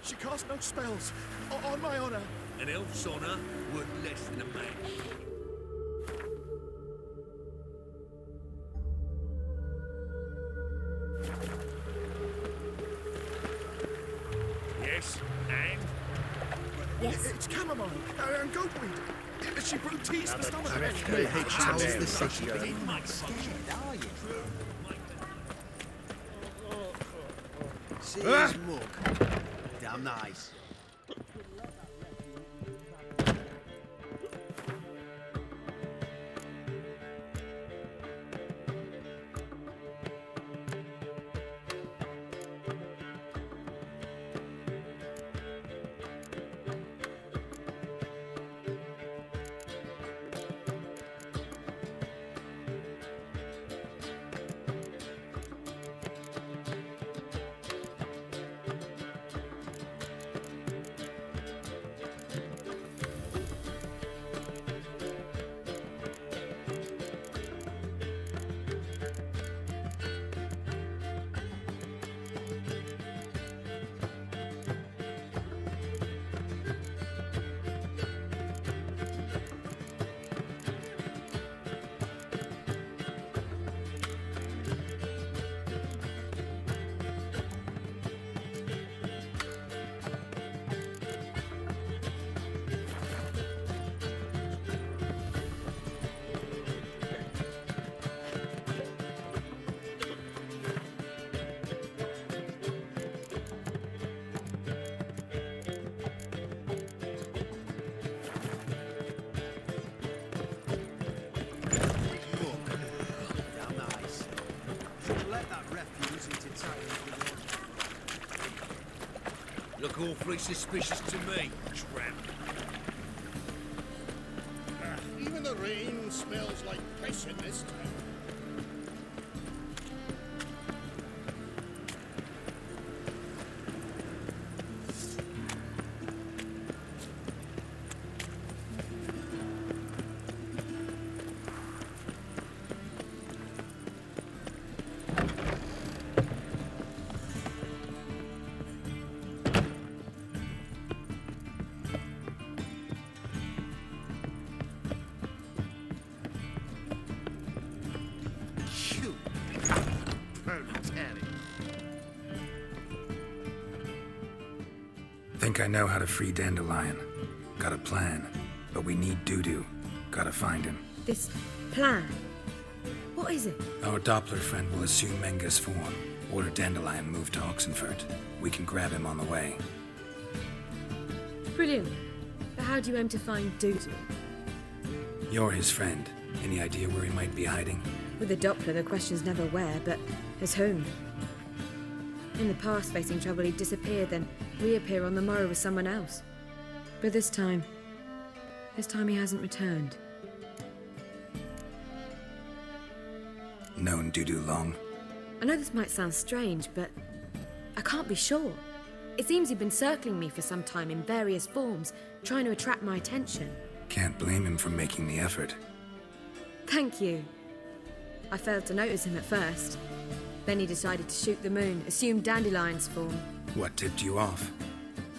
She casts no spells. On my honor. An elf's honor worth less than a man. Yes, and? Yes. It's chamomile and goatweed. She brewed teas for stomach. How's the city? See his mug. Damn nice. Look awfully suspicious to me, tramp. Even the rain smells like piss in this town. Think I know how to free Dandelion. Got a plan, but we need Dudu. Gotta find him. This plan? What is it? Our Doppler friend will assume Menga's form. Order Dandelion moved to Oxenfurt. We can grab him on the way. Brilliant. But how do you aim to find Dudu? You're his friend. Any idea where he might be hiding? With the Doppler, the question's never where, but as whom? In the past, facing trouble, he'd disappear, then reappear on the morrow with someone else. But this time he hasn't returned. Known Dudu long? I know this might sound strange, but I can't be sure. It seems he'd been circling me for some time in various forms, trying to attract my attention. Can't blame him for making the effort. Thank you. I failed to notice him at first. Then he decided to shoot the moon, assume Dandelion's form. What tipped you off?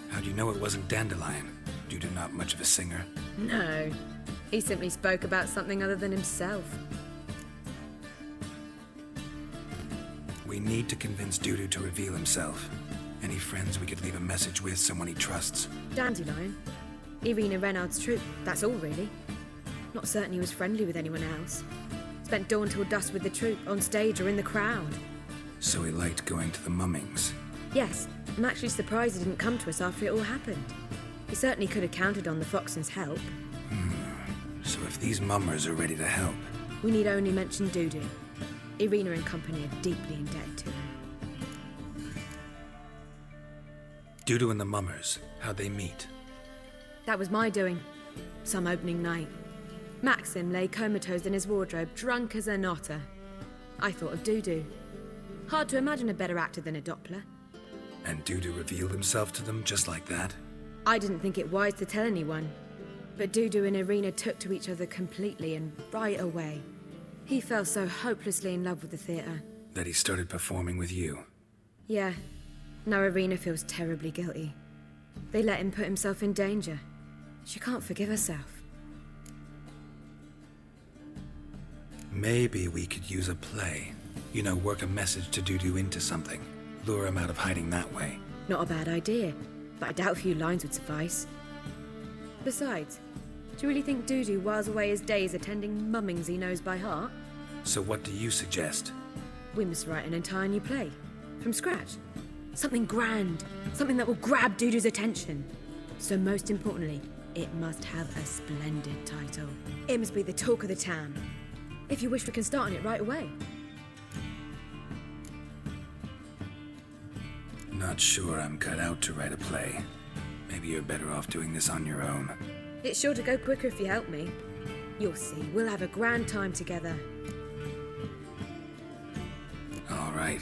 How'd you know it wasn't Dandelion? Dudu not much of a singer? No. He simply spoke about something other than himself. We need to convince Dudu to reveal himself. Any friends we could leave a message with, someone he trusts? Dandelion? Irina Renard's troupe, that's all really. Not certain he was friendly with anyone else. Spent dawn till dusk with the troupe, on stage or in the crowd. So he liked going to the mummings? Yes, I'm actually surprised he didn't come to us after it all happened. He certainly could have counted on the Foxen's help. So if these mummers are ready to help... We need only mention Dudu. Irina and company are deeply indebted to him. Dudu and the mummers, how'd they meet? That was my doing. Some opening night. Maxim lay comatose in his wardrobe, drunk as an otter. I thought of Dudu. Hard to imagine a better actor than a Doppler. And Dudu revealed himself to them just like that? I didn't think it wise to tell anyone. But Dudu and Irina took to each other completely and right away. He fell so hopelessly in love with the theatre. That he started performing with you? Yeah. Now Irina feels terribly guilty. They let him put himself in danger. She can't forgive herself. Maybe we could use a play. You know, work a message to Dudu into something. Lure him out of hiding that way. Not a bad idea, but I doubt a few lines would suffice. Besides, do you really think Dudu whiles away his days attending mummings he knows by heart? So what do you suggest? We must write an entire new play. From scratch. Something grand. Something that will grab Dudu's attention. So most importantly, it must have a splendid title. It must be the talk of the town. If you wish, we can start on it right away. Not sure I'm cut out to write a play. Maybe you're better off doing this on your own. It's sure to go quicker if you help me. You'll see, we'll have a grand time together. All right.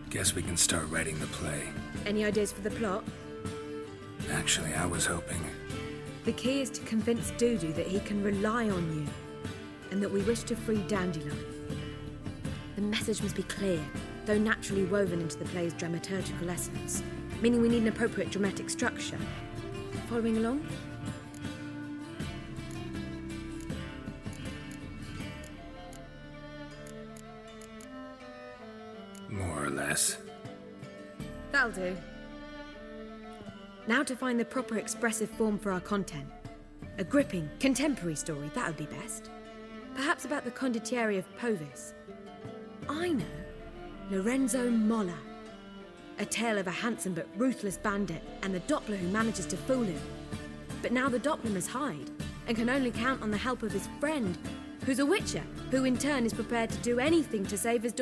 Guess we can start writing the play. Any ideas for the plot? Actually, I was hoping. The key is to convince Dudu that he can rely on you, and that we wish to free Dandelion. The message must be clear, though naturally woven into the play's dramaturgical essence, meaning we need an appropriate dramatic structure. Following along? More or less. That'll do. Now to find the proper expressive form for our content. A gripping, contemporary story, that would be best. Perhaps about the condottieri of Povis. I know. Lorenzo Molla. A tale of a handsome but ruthless bandit and the Doppler who manages to fool him. But now the Doppler must hide and can only count on the help of his friend, who's a witcher, who in turn is prepared to do anything to save his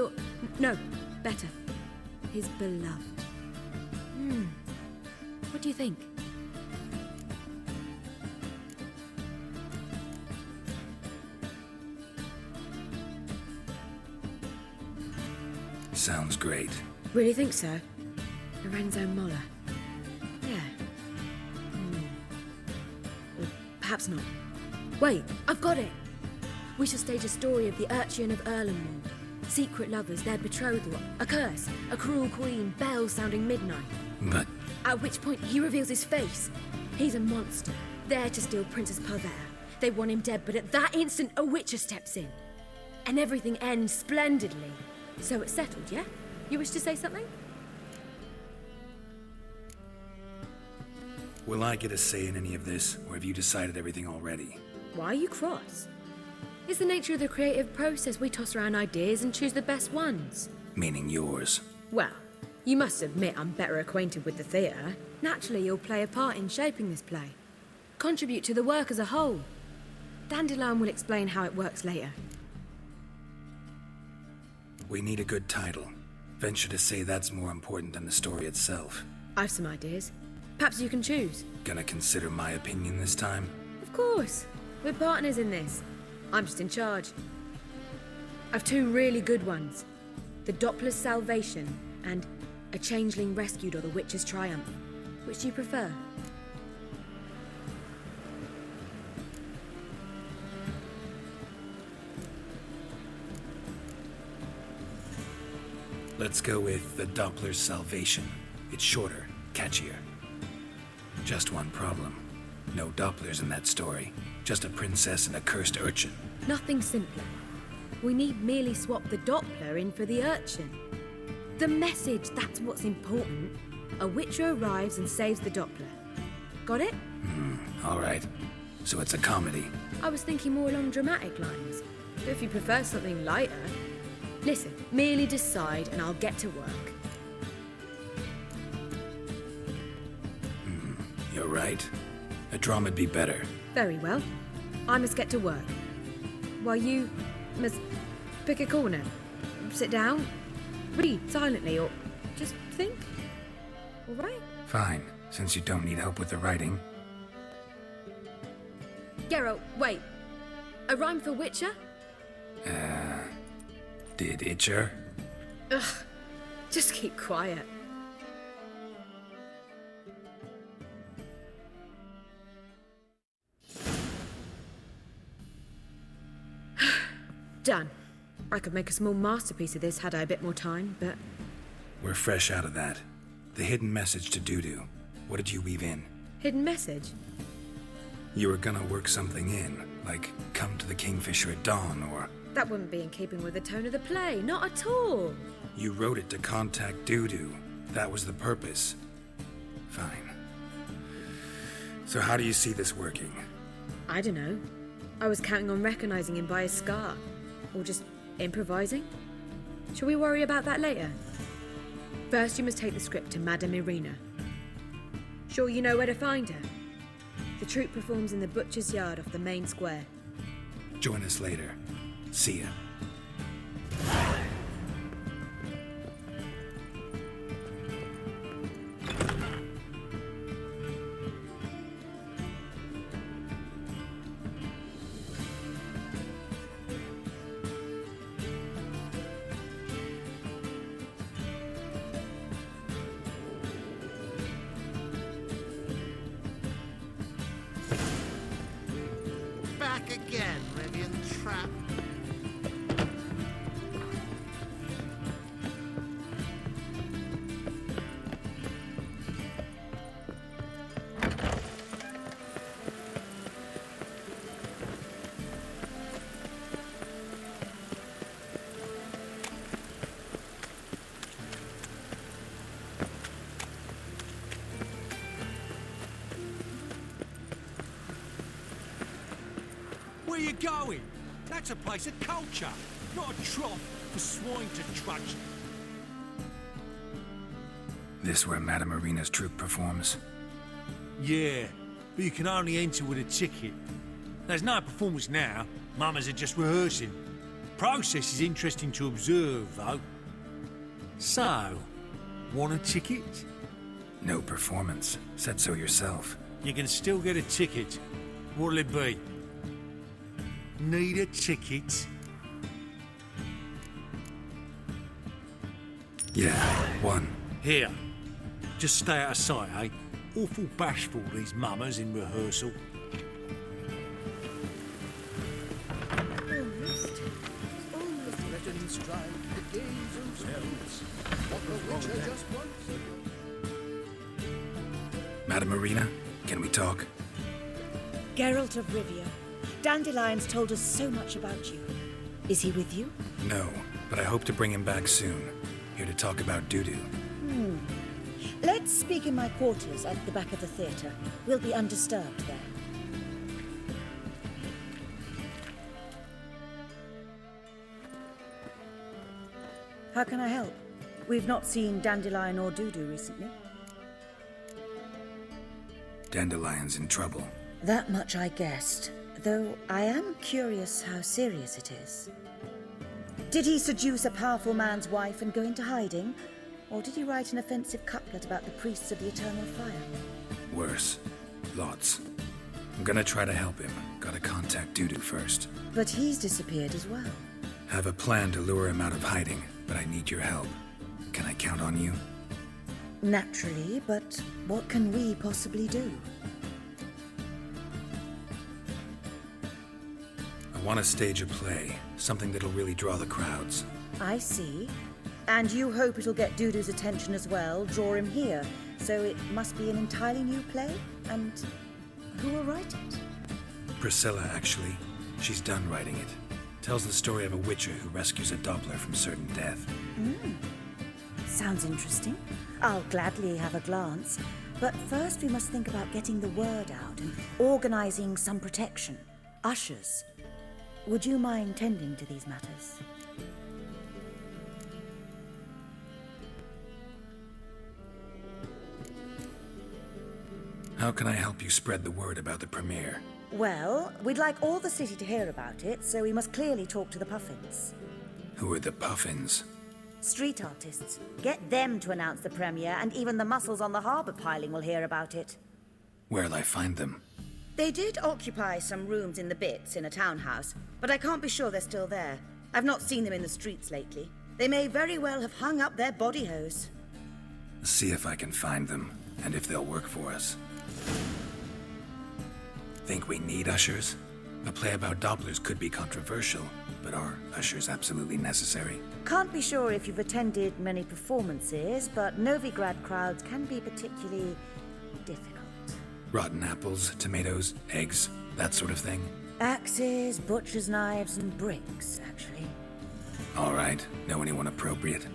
no, better, his beloved. What do you think? Sounds great. Really think so? Lorenzo Molla. Yeah. Or perhaps not. Wait, I've got it! We shall stage a story of the Urchin of Erlenmore. Secret lovers, their betrothal, a curse, a cruel queen, bells sounding midnight. But At which point he reveals his face. He's a monster, there to steal Princess Pavera. They want him dead, but at that instant a witcher steps in. And everything ends splendidly. So it's settled, yeah? You wish to say something? will I get a say in any of this, or have you decided everything already? Why are you cross? It's the nature of the creative process. We toss around ideas and choose the best ones. Meaning yours. Well, you must admit I'm better acquainted with the theatre. Naturally, you'll play a part in shaping this play. Contribute to the work as a whole. Dandelion will explain how it works later. We need a good title. Venture to say that's more important than the story itself. I've some ideas. Perhaps you can choose. Gonna consider my opinion this time? Of course. We're partners in this. I'm just in charge. I've two really good ones. The Doppler's Salvation and A Changeling Rescued or the Witch's Triumph. Which do you prefer? Let's go with The Doppler's Salvation. It's shorter, catchier. Just one problem. No Dopplers in that story. Just a princess and a cursed urchin. Nothing simpler. We need merely swap the Doppler in for the urchin. The message, that's what's important. A witcher arrives and saves the Doppler. Got it? All right. So it's a comedy. I was thinking more along dramatic lines. But if you prefer something lighter... Listen, merely decide and I'll get to work. You're right. A drama'd be better. Very well. I must get to work. While you must pick a corner, sit down, read silently, or just think. All right? Fine, since you don't need help with the writing. Geralt, wait. A rhyme for Witcher? Did Itcher? Ugh. Just keep quiet. Done. I could make a small masterpiece of this had I a bit more time, but... We're fresh out of that. The hidden message to Dudu. What did you weave in? Hidden message? You were gonna work something in, like come to the Kingfisher at dawn, or... That wouldn't be in keeping with the tone of the play, not at all. You wrote it to contact Dudu. That was the purpose. Fine. So how do you see this working? I don't know. I was counting on recognizing him by his scar. Or just improvising. Shall we worry about that later? First, you must take the script to Madame Irina. Sure you know where to find her? The troupe performs in the butcher's yard off the main square. Join us later. See ya. Back again, Rivian trap. Where you going? That's a place of culture, not a trough for swine to trudge. This where Madame Irina's troupe performs? Yeah, but you can only enter with a ticket. There's no performance now. Mamas are just rehearsing. Process is interesting to observe, though. So, want a ticket? No performance. Said so yourself. You can still get a ticket. What'll it be? Need a ticket? Yeah, one. Here. Just stay out of sight, eh? Awful bashful, these mamas in rehearsal. Let him strike the games themselves. What the Witcher just wants. Madame Irina, can we talk? Geralt of Rivia. Dandelion's told us so much about you. Is he with you? No, but I hope to bring him back soon. Here to talk about Dudu. Let's speak in my quarters at the back of the theatre. We'll be undisturbed there. How can I help? We've not seen Dandelion or Dudu recently. Dandelion's in trouble. That much I guessed, though I am curious how serious it is. Did he seduce a powerful man's wife and go into hiding? Or did he write an offensive couplet about the priests of the eternal fire? Worse. Lots. I'm gonna try to help him. Gotta contact Dudu first. But he's disappeared as well. Have a plan to lure him out of hiding, but I need your help. Can I count on you? Naturally, but what can we possibly do? I want to stage a play, something that'll really draw the crowds. I see. And you hope it'll get Dudu's attention as well, draw him here. So it must be an entirely new play? And who will write it? Priscilla, actually. She's done writing it. Tells the story of a witcher who rescues a Doppler from certain death. Sounds interesting. I'll gladly have a glance. But first we must think about getting the word out and organizing some protection. Ushers. Would you mind tending to these matters? How can I help you spread the word about the premiere? Well, we'd like all the city to hear about it, so we must clearly talk to the Puffins. Who are the Puffins? Street artists. Get them to announce the premiere, and even the muscles on the harbour piling will hear about it. Where'll I find them? They did occupy some rooms in the Bits in a townhouse, but I can't be sure they're still there. I've not seen them in the streets lately. They may very well have hung up their body hose. See if I can find them, and if they'll work for us. Think we need ushers? A play about Dopplers could be controversial, but are ushers absolutely necessary? Can't be sure if you've attended many performances, but Novigrad crowds can be particularly difficult. Rotten apples, tomatoes, eggs, that sort of thing? Axes, butcher's knives, and bricks, actually. All right. Know anyone appropriate?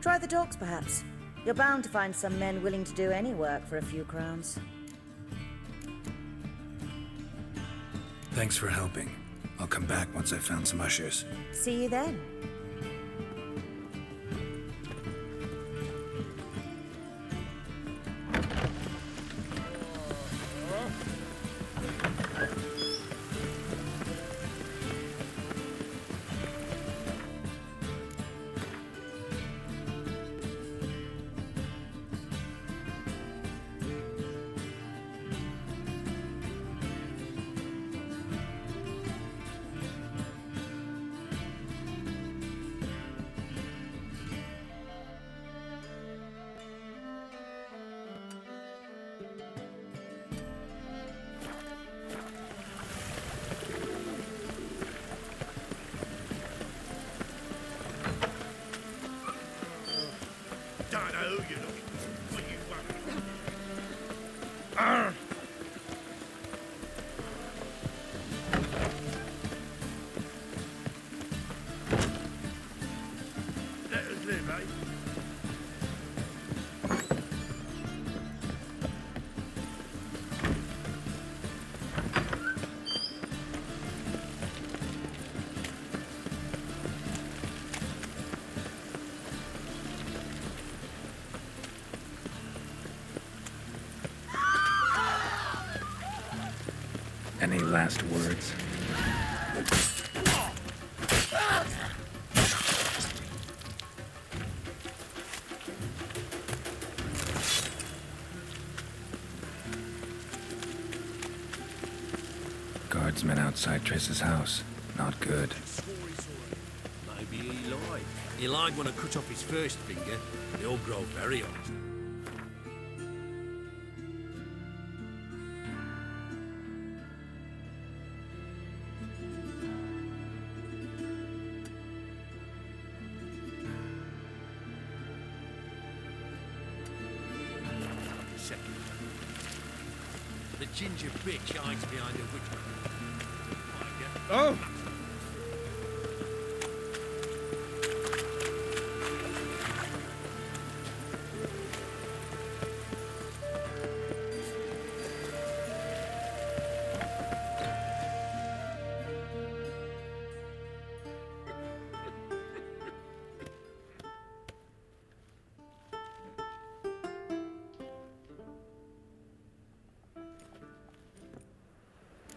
Try the dogs, perhaps. You're bound to find some men willing to do any work for a few crowns. Thanks for helping. I'll come back once I've found some ushers. See you then. Dudu, you look. What you want? Let us live, eh? Any last words? Guardsmen outside Triss's house. Not good. Maybe he lied. He lied when I cut off his first finger. They all grow very hard. Second. The ginger bitch hides behind a witch. Oh!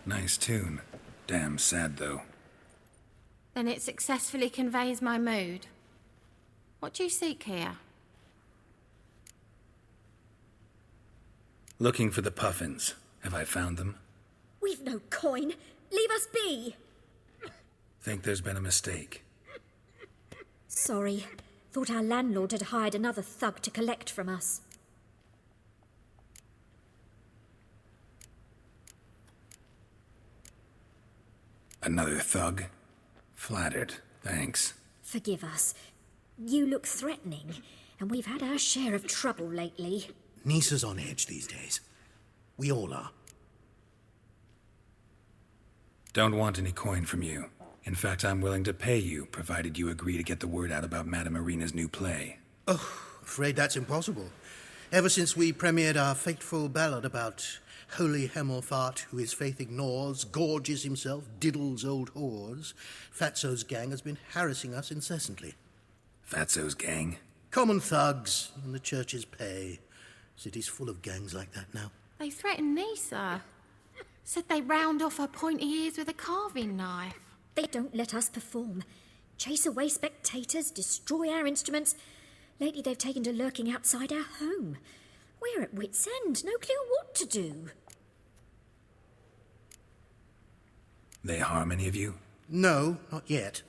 Nice tune. Damn sad, though. Then it successfully conveys my mood. What do you seek here? Looking for the puffins. Have I found them? We've no coin. Leave us be. Think there's been a mistake. Sorry. Thought our landlord had hired another thug to collect from us. Another thug? Flattered. Thanks. Forgive us. You look threatening, and we've had our share of trouble lately. Nisa's on edge these days. We all are. Don't want any coin from you. In fact, I'm willing to pay you, provided you agree to get the word out about Madame Irina's new play. Oh, afraid that's impossible. Ever since we premiered our fateful ballad about Holy Hemelfart, who his faith ignores, gorges himself, diddles old whores, Fatso's gang has been harassing us incessantly. Fatso's gang? Common thugs in the church's pay. City's full of gangs like that now. They threatened Nisa. Said they round off her pointy ears with a carving knife. They don't let us perform. Chase away spectators, destroy our instruments. Lately they've taken to lurking outside our home. We're at wit's end, no clue what to do. They harm any of you? No, not yet.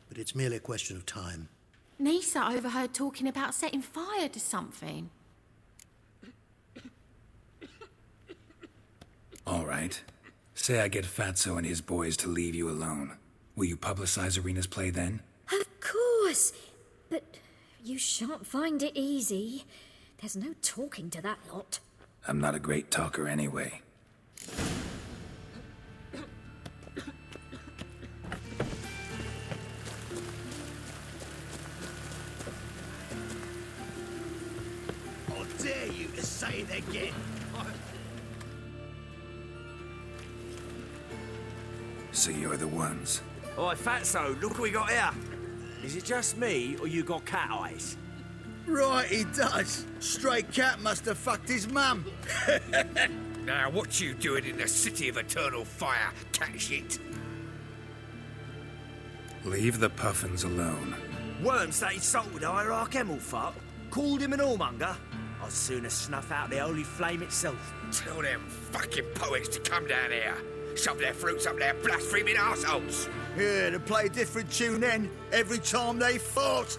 But it's merely a question of time. Nisa overheard talking about setting fire to something. All right. Say I get Fatso and his boys to leave you alone. Will you publicize Irina's play then? Of course. But you shan't find it easy. There's no talking to that lot. I'm not a great talker anyway. I dare you to say it again. So you're the ones. Oi, Fatso, look what we got here. Is it just me, or you got cat eyes? Right, he does. Stray cat must have fucked his mum. Now, what you doing in the city of eternal fire, cat shit? Leave the puffins alone. Worms that insulted Hierarch Emelfuck, called him an whoremonger. I'd sooner snuff out the holy flame itself. Tell them fucking poets to come down here. Shove their fruits up their blaspheming arseholes. Yeah, to play a different tune then, every time they fought.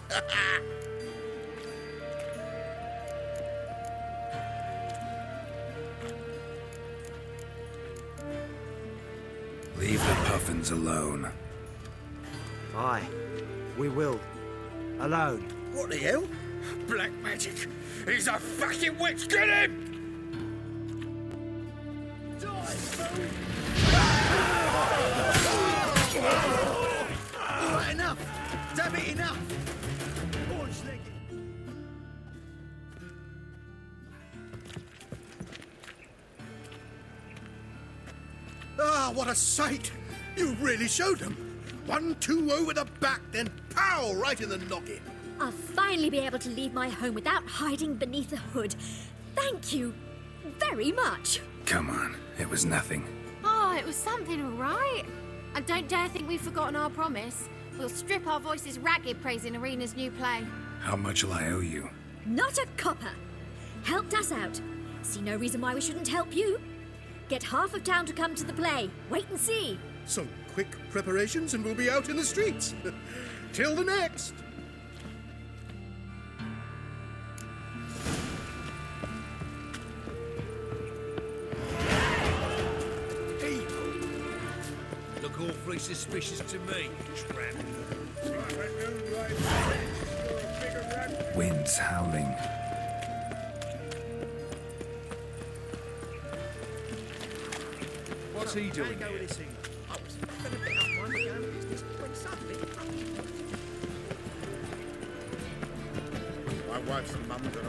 Leave the puffins alone. Aye, we will. Alone. What the hell? Black magic. He's a fucking witch. Get him! All right, enough. Damn it, enough. Orange-legged. Ah, what a sight! You really showed them. 1-2 over the back, then pow, right in the noggin. I'll finally be able to leave my home without hiding beneath a hood. Thank you very much. Come on, it was nothing. Oh, it was something, all right. And don't dare think we've forgotten our promise. We'll strip our voices ragged praising Arena's new play. How much will I owe you? Not a copper. Helped us out. See no reason why we shouldn't help you. Get half of town to come to the play. Wait and see. Some quick preparations and we'll be out in the streets. Till the next. Look awfully suspicious to me, tramp. Wind's howling. What's he doing here? My wife's mum and all.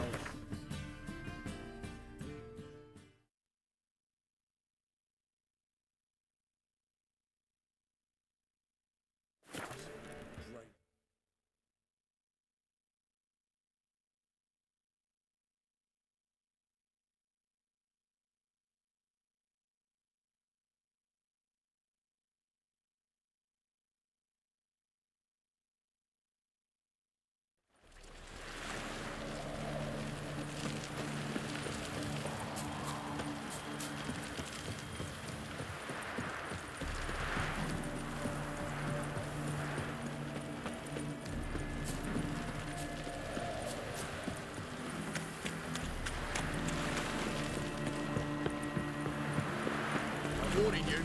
Warning you.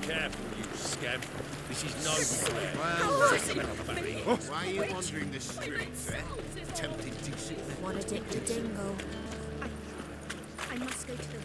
Careful, you scamp. This is no fair. Why are you wandering the streets, eh? Tempting to see. What a dick to dingle. I must go to the...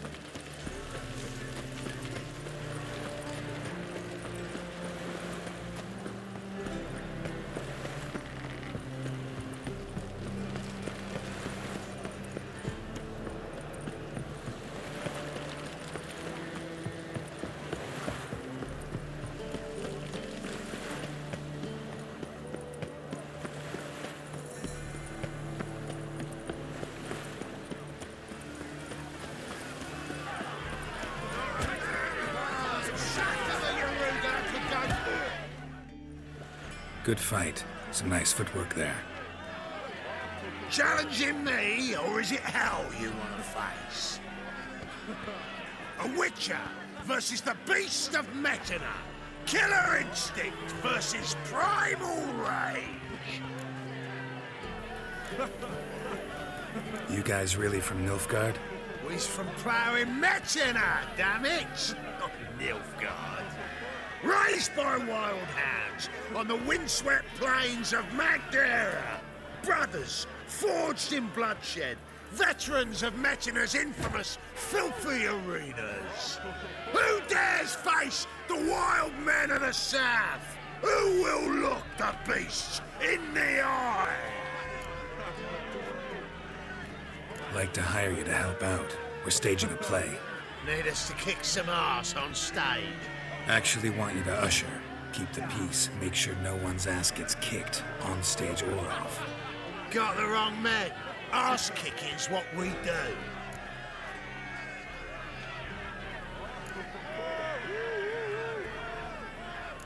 Good fight. Some nice footwork there. Challenging me, or is it hell you want to face? A Witcher versus the Beast of Metina. Killer instinct versus primal rage. You guys really from Nilfgaard? He's from ploughing Metina, damn it! Not Nilfgaard. Raised by wild hounds on the windswept plains of Magdera. Brothers, forged in bloodshed, Veterans of Metina's infamous filthy arenas. Who dares face the wild men of the South? Who will look the beasts in the eye? I'd like to hire you to help out. We're staging a play. Need us to kick some ass on stage? Actually want you to usher. Keep the peace. Make sure no one's ass gets kicked, on stage or off. Got the wrong men. Ass kicking's what we do.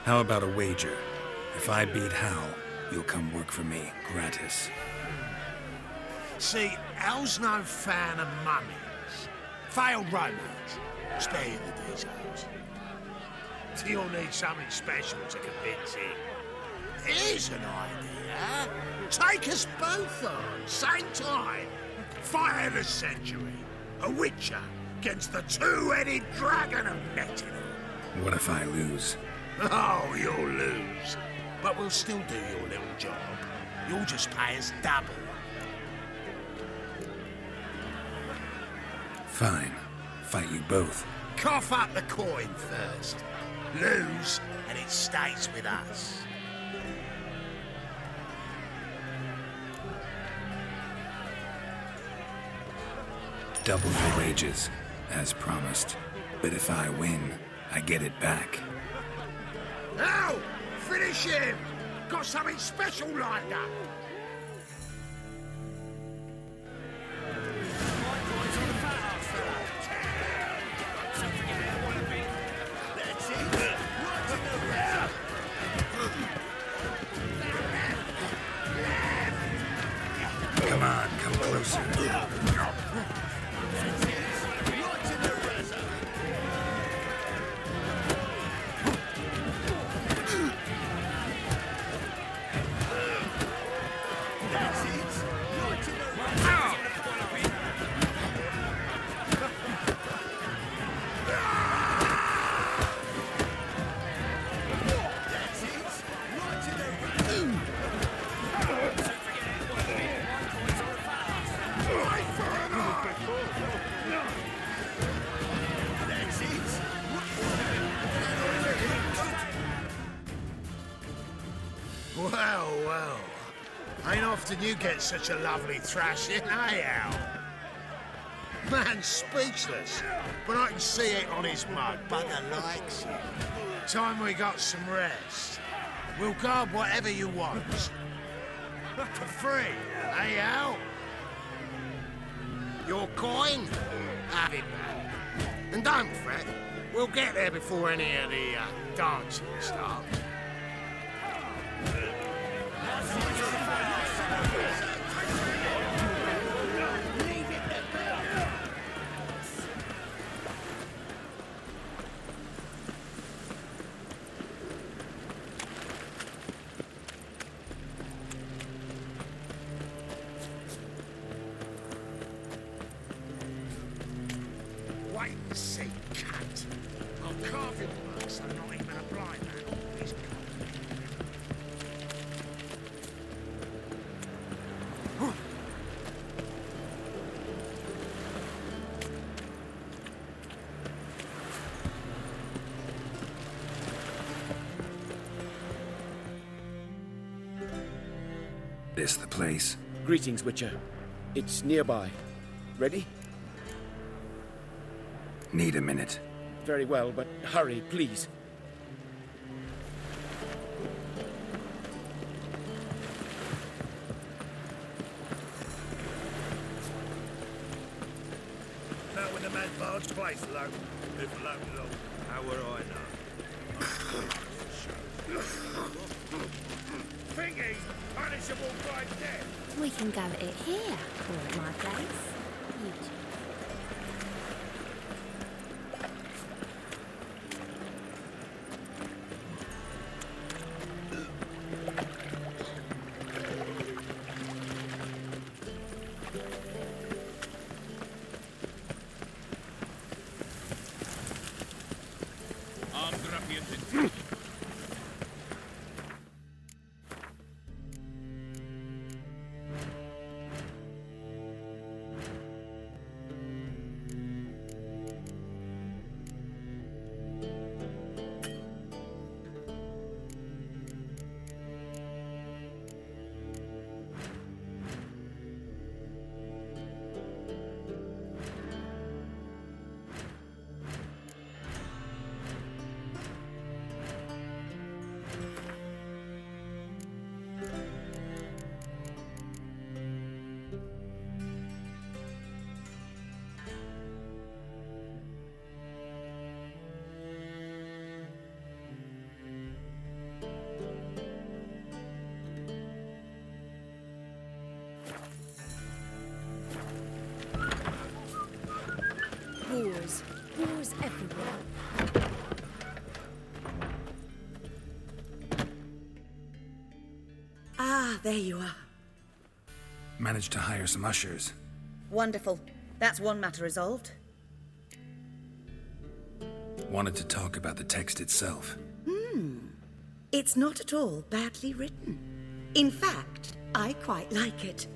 How about a wager? If I beat Hal, you'll come work for me, gratis. See, Hal's no fan of mummies. Failed romance. Spare you the details. You'll need something special to convince him. Here's an idea. Take us both on, same time. Fight of the century. A witcher against the two-headed dragon of Metina. What if I lose? Oh, you'll lose. But we'll still do your little job. You'll just pay us double. Fine. Fight you both. Cough up the coin first. Lose, and it stays with us. Double your wages, as promised. But if I win, I get it back. Now, finish him! Got something special lined up. Come on, come closer. Well. Ain't often you get such a lovely thrashing, eh, Al? Man's speechless, but I can see it on his mug. Bugger likes it. Time we got some rest. We'll guard whatever you want. For free, eh, Al? Your coin? Have it back. And don't fret, we'll get there before any of the dancing starts. Wait and see, cunt. I'll carve your work so not even a blind man is This the place? Greetings, Witcher. It's nearby. Ready? Need a minute. Very well, but hurry, please. Now when the man barge place low, if low at all, how would I know? Thingy, punishable by death. We can go at it here, or at my place. You two. there you are. Managed to hire some ushers. Wonderful. That's one matter resolved. Wanted to talk about the text itself. It's not at all badly written. In fact, I quite like it.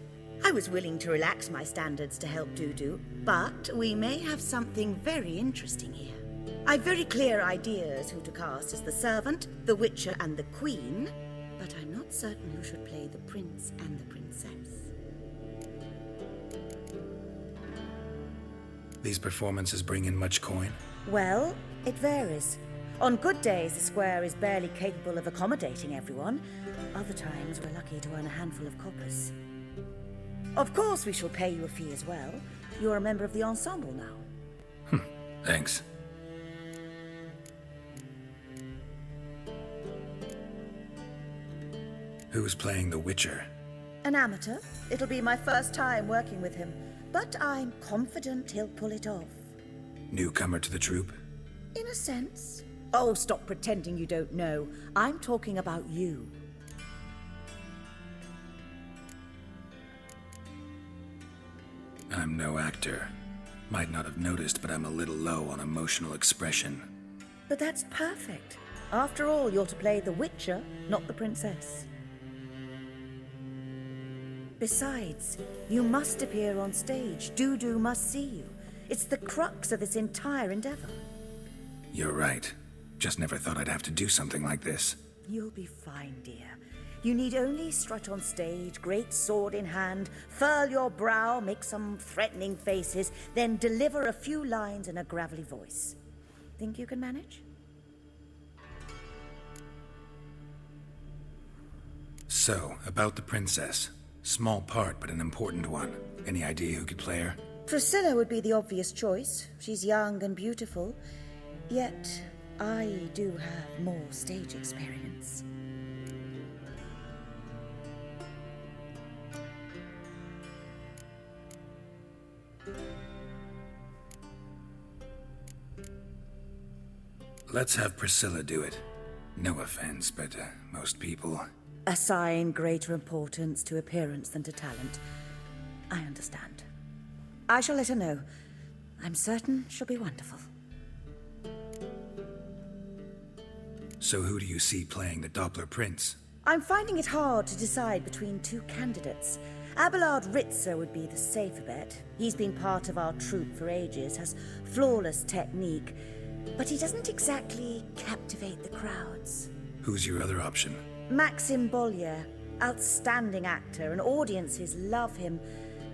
I was willing to relax my standards to help Dudu, but we may have something very interesting here. I've very clear ideas who to cast as the servant, the witcher, and the queen, but I'm not certain who should play the prince and the princess. These performances bring in much coin? Well, it varies. On good days, the square is barely capable of accommodating everyone. Other times, we're lucky to earn a handful of coppers. Of course, we shall pay you a fee as well. You're a member of the ensemble now. Thanks. Who's playing the Witcher? An amateur. It'll be my first time working with him, but I'm confident he'll pull it off. Newcomer to the troupe? In a sense. Oh, stop pretending you don't know. I'm talking about you. I'm no actor. Might not have noticed, but I'm a little low on emotional expression. But that's perfect. After all, you're to play the Witcher, not the princess. Besides, you must appear on stage. Dudu must see you. It's the crux of this entire endeavor. You're right. Just never thought I'd have to do something like this. You'll be fine, dear. You need only strut on stage, great sword in hand, furl your brow, make some threatening faces, then deliver a few lines in a gravelly voice. Think you can manage? So, about the princess. Small part, but an important one. Any idea who could play her? Priscilla would be the obvious choice. She's young and beautiful. Yet, I do have more stage experience. Let's have Priscilla do it. No offense, but most people... Assign greater importance to appearance than to talent. I understand. I shall let her know. I'm certain she'll be wonderful. So who do you see playing the Doppler Prince? I'm finding it hard to decide between two candidates. Abelard Ritzer would be the safer bet. He's been part of our troupe for ages, has flawless technique, but he doesn't exactly captivate the crowds. Who's your other option? Maxim Bollier, outstanding actor, and audiences love him.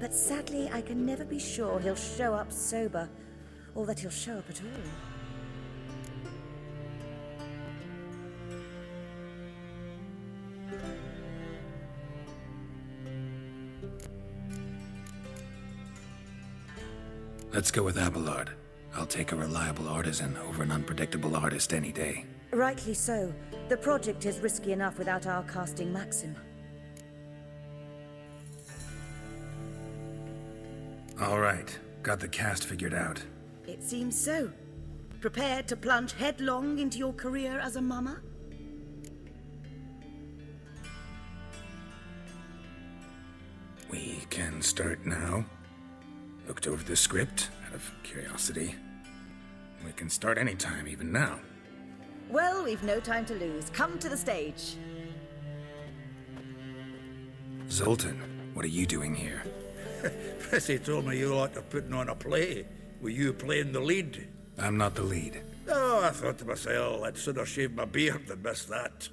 But sadly, I can never be sure he'll show up sober, or that he'll show up at all. Let's go with Abelard. I'll take a reliable artisan over an unpredictable artist any day. Rightly so. The project is risky enough without our casting Maxim. All right. Got the cast figured out. It seems so. Prepared to plunge headlong into your career as a mama? We can start now. Looked over the script, out of curiosity. We can start anytime, even now. Well, we've no time to lose. Come to the stage. Zoltan, what are you doing here? Prissy told me you like to putting on a play. Were you playing the lead? I'm not the lead. Oh, I thought to myself, I'd sooner shave my beard than miss that.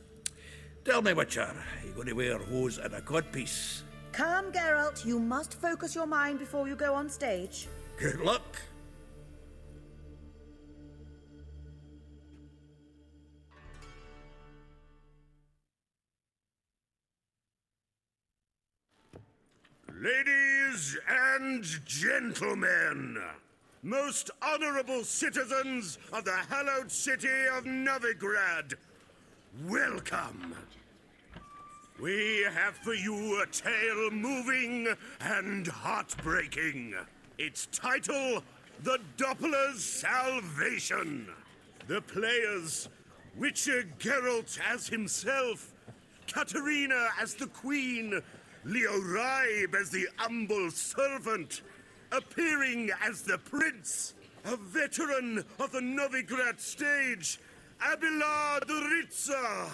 Tell me, Witcher, you going to wear hose and a codpiece? Calm, Geralt. You must focus your mind before you go on stage. Good luck. Ladies and gentlemen, most honorable citizens of the hallowed city of Novigrad, welcome. We have for you a tale moving and heartbreaking. Its title, The Doppler's Salvation. The players, Witcher Geralt as himself, Katerina as the queen, Leo Raib as the humble servant, appearing as the prince, a veteran of the Novigrad stage, Abelard Ritza.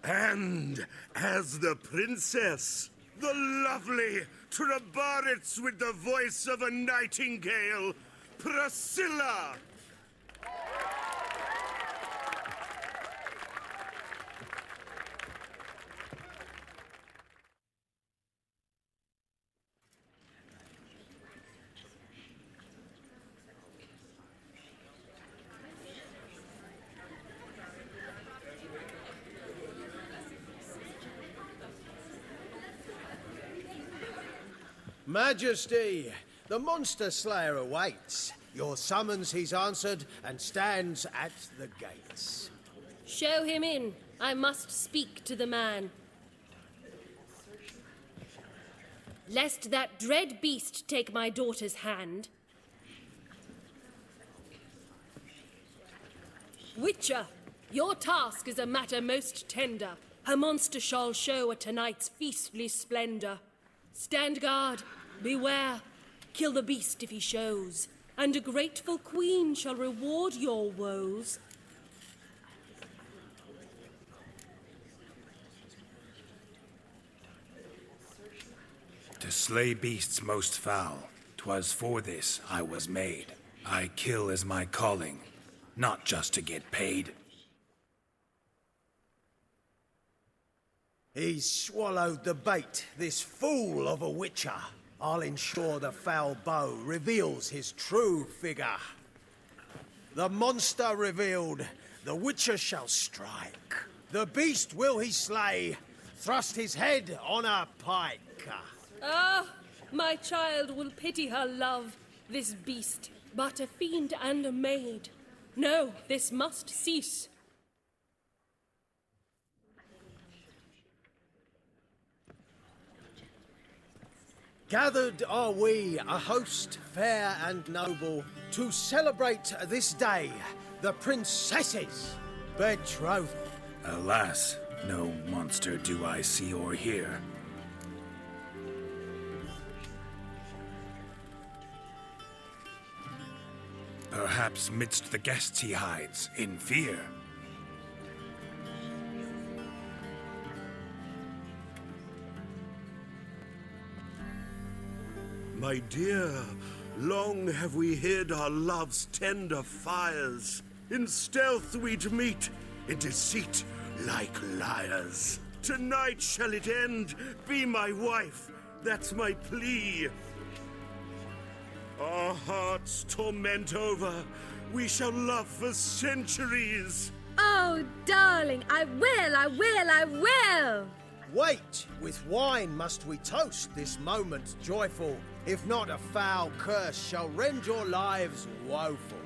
And as the princess, the lovely Trabaritz with the voice of a nightingale, Priscilla. Majesty, the monster slayer awaits. Your summons he's answered and stands at the gates. Show him in. I must speak to the man. Lest that dread beast take my daughter's hand. Witcher, your task is a matter most tender. Her monster shall show at tonight's feastly splendor. Stand guard, beware, kill the beast if he shows, and a grateful queen shall reward your woes. To slay beasts most foul, 'twas for this I was made. I kill as my calling, not just to get paid. He's swallowed the bait, this fool of a witcher. I'll ensure the foul bow reveals his true figure. The monster revealed, the witcher shall strike. The beast will he slay, thrust his head on a pike. Ah, my child will pity her love, this beast, but a fiend and a maid. No, this must cease. Gathered are we, a host fair and noble, to celebrate this day, the princess's betrothal. Alas, no monster do I see or hear. Perhaps midst the guests he hides, in fear. My dear, long have we hid our love's tender fires. In stealth we'd meet, in deceit like liars. Tonight shall it end, be my wife, that's my plea. Our hearts torment over, we shall love for centuries. Oh, darling, I will! Wait, with wine must we toast this moment joyful. If not, a foul curse shall rend your lives woeful.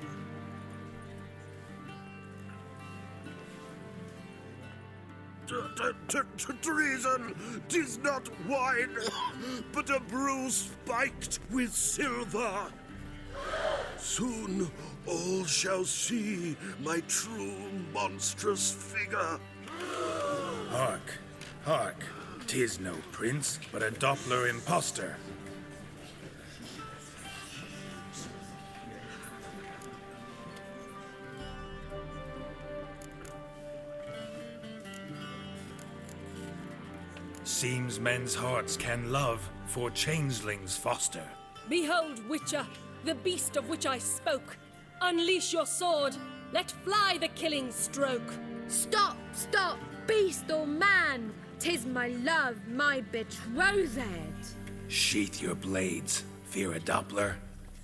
Treason! 'Tis not wine, but a brew spiked with silver. Soon all shall see my true monstrous figure. Hark, hark, 'tis no prince, but a Doppler impostor. Seems men's hearts can love, for changelings foster. Behold, Witcher, the beast of which I spoke. Unleash your sword. Let fly the killing stroke. Stop, beast or man! 'Tis my love, my betrothed. Sheath your blades, fear a Doppler.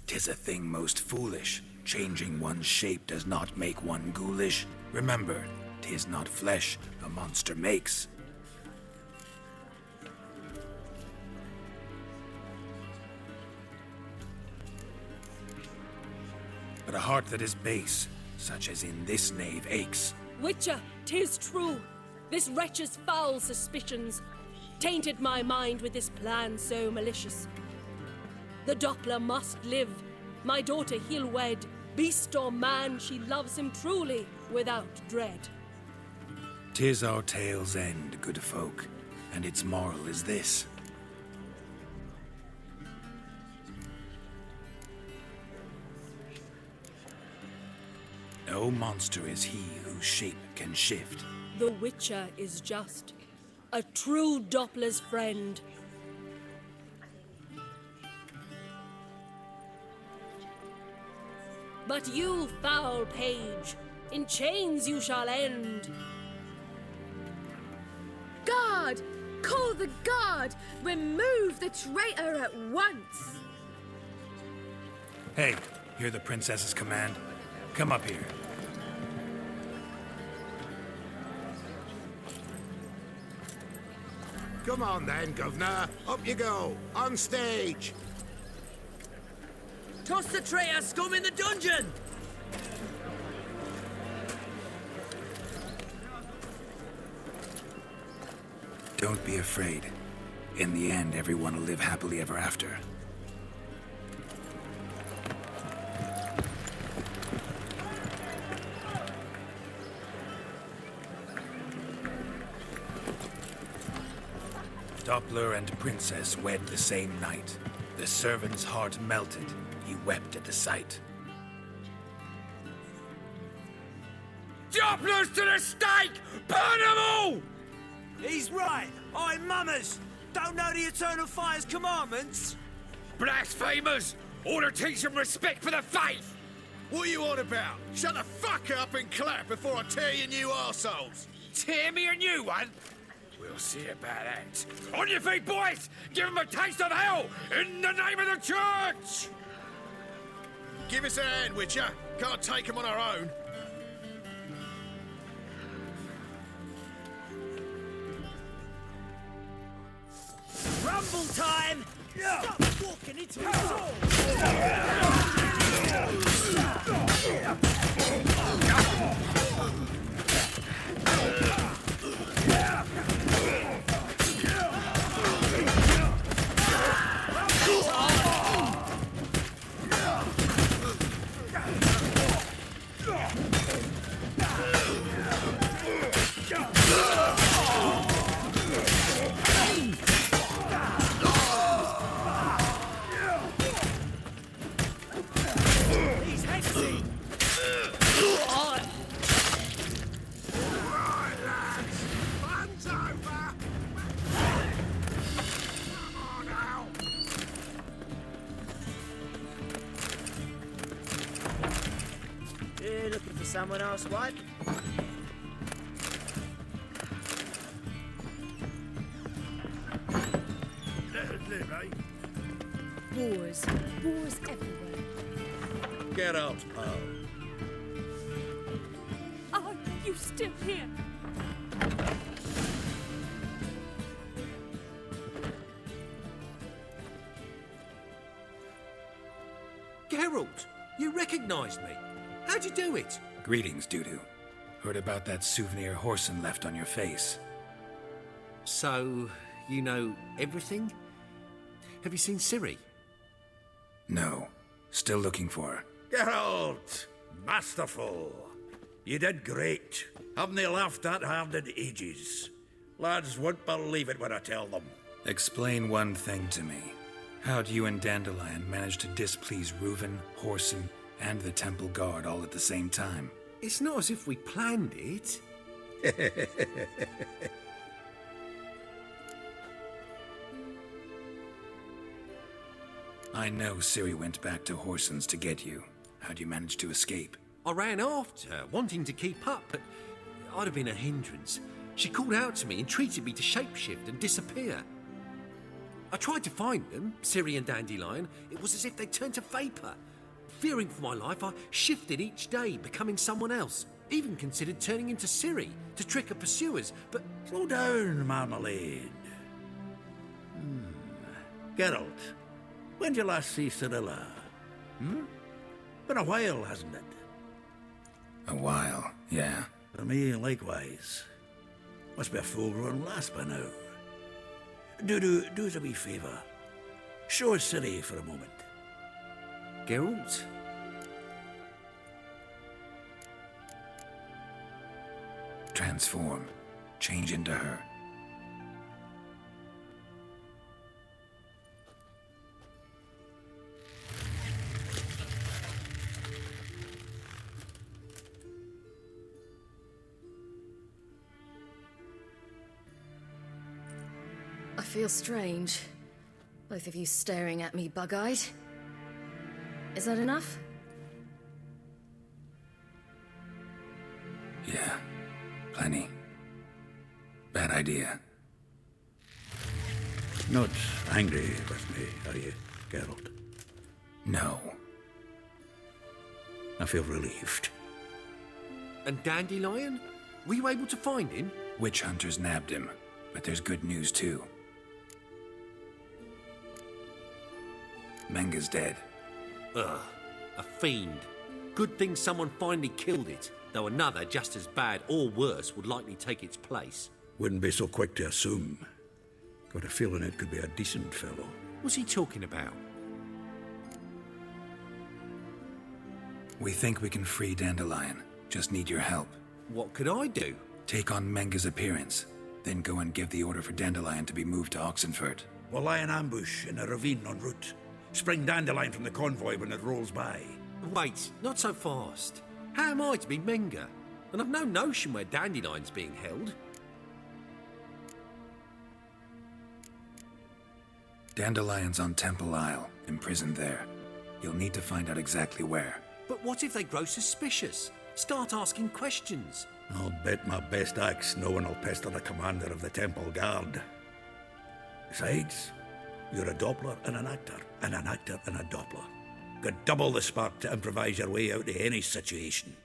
'Tis a thing most foolish. Changing one's shape does not make one ghoulish. Remember, 'tis not flesh a monster makes. But a heart that is base, such as in this knave, aches. Witcher, 'tis true. This wretch's foul suspicions tainted my mind with this plan so malicious. The Doppler must live. My daughter he'll wed. Beast or man, she loves him truly, without dread. 'Tis our tale's end, good folk, and its moral is this. No monster is he whose shape can shift. The Witcher is just a true Doppler's friend. But you, foul page, in chains you shall end. Guard! Call the guard! Remove the traitor at once! Hey, hear the princess's command? Come up here. Come on then, Governor. Up you go. On stage. Toss the traitor scum in the dungeon! Don't be afraid. In the end, everyone will live happily ever after. Doppler and Princess wed the same night. The servant's heart melted. He wept at the sight. Dopplers to the stake! Burn them all! He's right. I'm mummers. Don't know the Eternal Fire's commandments. Blasphemers! Ought to teach them respect for the faith! What are you on about? Shut the fuck up and clap before I tear you new arseholes! Tear me a new one? We'll see about that. On your feet, boys! Give them a taste of hell in the name of the church! Give us a hand, Witcher. Can't take them on our own. Rumble time! Stop walking into the sword! You looking for someone else, wife? Let us live, eh? Wars. Wars everywhere. Get out, pal. Are you still here? Geralt, you recognized me. How'd you do it? Greetings, Dudu. Heard about that souvenir Whoreson left on your face. So, you know everything? Have you seen Ciri? No. Still looking for her. Geralt! Masterful! You did great. Haven't they laughed that hard in ages? Lads won't believe it when I tell them. Explain one thing to me. How'd you and Dandelion manage to displease Reuven, Whoreson, and the Temple Guard all at the same time? It's not as if we planned it. I know Ciri went back to Whoreson's to get you. How'd you manage to escape? I ran after her, wanting to keep up, but I'd have been a hindrance. She called out to me, entreated me to shapeshift and disappear. I tried to find them, Ciri and Dandelion. It was as if they turned to vapour. Fearing for my life, I shifted each day, becoming someone else. Even considered turning into Ciri to trick her pursuers, but... Slow down, Marmalade. Geralt, when did you last see Cyrilla? Been a while, hasn't it? A while, yeah. For me, likewise. Must be a full-grown lass by now. Do us a wee favour. Show us Ciri for a moment. Geralt? Transform. change into her. I feel strange. Both of you staring at me bug-eyed. Is that enough? Yeah, plenty. Bad idea. Not angry with me, are you, Geralt? No. I feel relieved. And Dandelion? Were you able to find him? Witch hunters nabbed him, but there's good news too. Menga's dead. Ugh, a fiend. Good thing someone finally killed it, though another just as bad or worse would likely take its place. Wouldn't be so quick to assume. Got a feeling it could be a decent fellow. What's he talking about? We think we can free Dandelion. Just need your help. What could I do? Take on Menga's appearance, then go and give the order for Dandelion to be moved to Oxenford. We'll lie in ambush in a ravine en route. Spring Dandelion from the convoy when it rolls by. Wait, not so fast. How am I to be Menga? And I've no notion where Dandelion's being held. Dandelion's on Temple Isle, imprisoned there. You'll need to find out exactly where. But what if they grow suspicious? Start asking questions. I'll bet my best axe no one will pester the commander of the Temple Guard. Besides, you're a Doppler and an actor and a Doppler. Got double the spark to improvise your way out of any situation.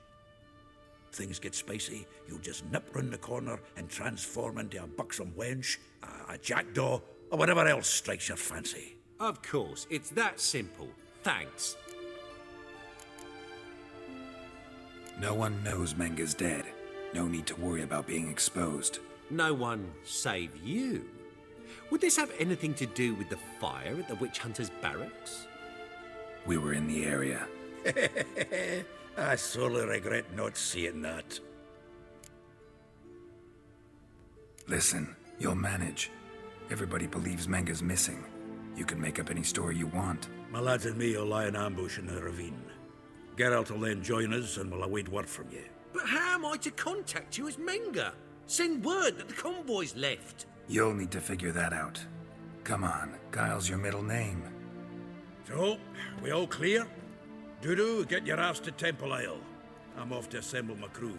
Things get spicy, you'll just nip round the corner and transform into a buxom wench, a jackdaw, or whatever else strikes your fancy. Of course, it's that simple. Thanks. No one knows Menga's dead. No need to worry about being exposed. No one save you. Would this have anything to do with the fire at the witch hunters' barracks? We were in the area. I sorely regret not seeing that. Listen, you'll manage. Everybody believes Menga's missing. You can make up any story you want. My lads and me will lie in ambush in the ravine. Geralt will then join us and we'll await word from you. But how am I to contact you as Menga? Send word that the convoy's left. You'll need to figure that out. Come on, Guile's your middle name. So, we all clear? Dudu, get your ass to Temple Isle. I'm off to assemble my crew.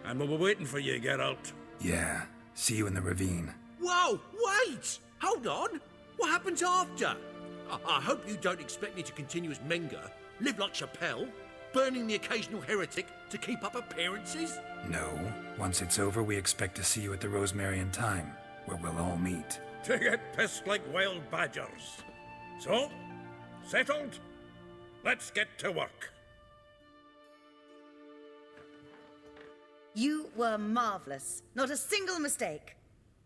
And we'll be waiting for you, Geralt. Yeah, see you in the ravine. Whoa, wait! Hold on! What happens after? I hope you don't expect me to continue as Menga, live like Chappelle, burning the occasional heretic to keep up appearances? No. Once it's over, we expect to see you at the Rosemary in Time, where we'll all meet. To get pissed like wild badgers. So, settled? Let's get to work. You were marvellous. Not a single mistake.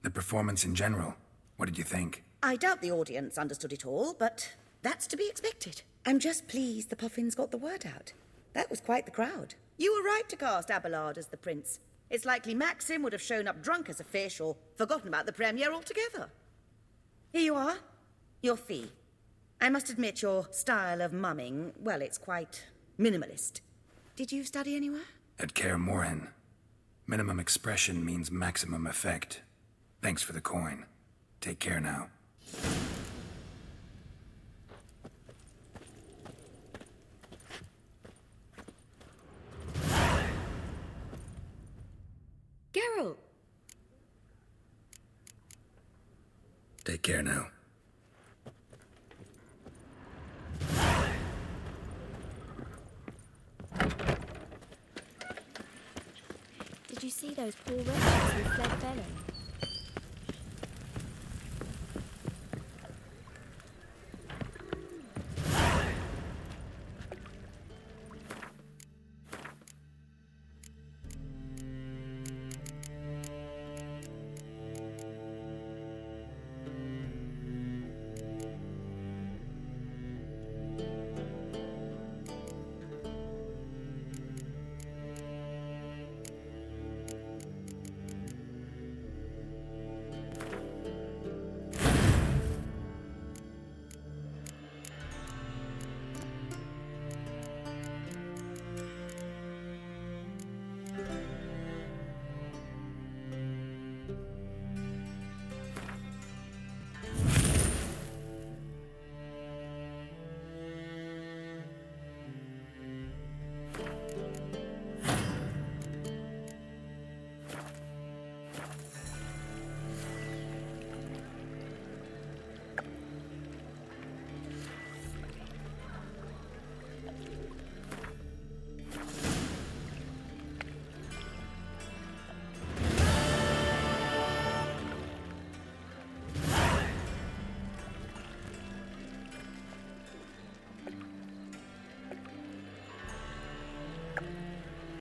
The performance in general, what did you think? I doubt the audience understood it all, but that's to be expected. I'm just pleased the Puffins got the word out. That was quite the crowd. You were right to cast Abelard as the prince. It's likely Maxim would have shown up drunk as a fish or forgotten about the premiere altogether. Here you are. Your fee. I must admit your style of mumming, well, it's quite minimalist. Did you study anywhere? At Kaer Morhen. Minimum expression means maximum effect. Thanks for the coin. Take care now. Geralt! Take care now. Did you see those poor wretches who fled Velen?